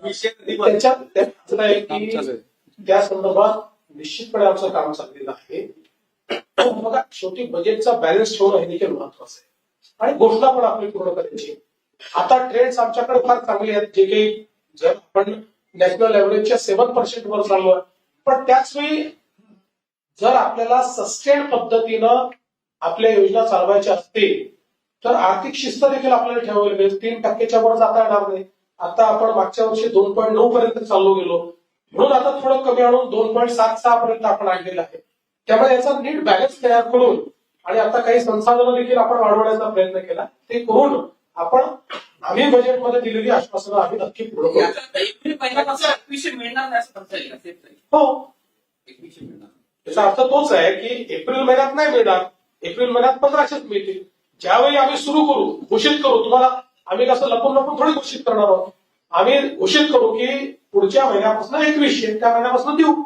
त्याच्यात असं आहे की त्या संदर्भात निश्चितपणे आमचं काम चाललेलं आहे. बघा, शेवटी बजेटचा बॅलन्स ठेवणं हे देखील महत्वाचं आहे आणि घोषणा पण आपली पूर्ण करायची. आता ट्रेंड्स आमच्याकडे फार चांगले आहेत, जे काही जर आपण नॅशनल ऍव्हरेजच्या 7% वर चालू आहे, पण त्याचवेळी जर आपल्याला सस्टेन पद्धतीनं आपल्या योजना चालवायच्या असतील तर आर्थिक शिस्त देखील आपल्याला ठेवावी लागेल. 3% वर जाता येणार नाही. आता आपण मागच्या वर्षी 2.9 पर्यंत चाललो गेलो, म्हणून आता थोडं कमी आणून 2.76 पर्यंत आपण आणलेलं आहे. त्यामुळे याचा नीट बॅलन्स तयार करून आणि आता काही संसाधनं देखील आपण वाढवण्याचा प्रयत्न केला. ते करून आपण आम्ही बजेटमध्ये दिलेली आश्वासनं आम्ही नक्की पूर्ण करू. एप्रिल महिन्यापासून 2100 मिळणार नाही असं म्हणता येईल. हो, 2100 मिळणार. त्याचा अर्थ तोच आहे की एप्रिल महिन्यात नाही मिळणार, एप्रिल महिन्यात 1500 मिळतील. ज्यावेळी आम्ही सुरू करू, घोषित करू, तुम्हाला आम्ही कसं लपून लपून थोडी घोषित करणार आहोत. आम्ही घोषित करू की पुढच्या महिन्यापासून 2100 त्या महिन्यापासून देऊ.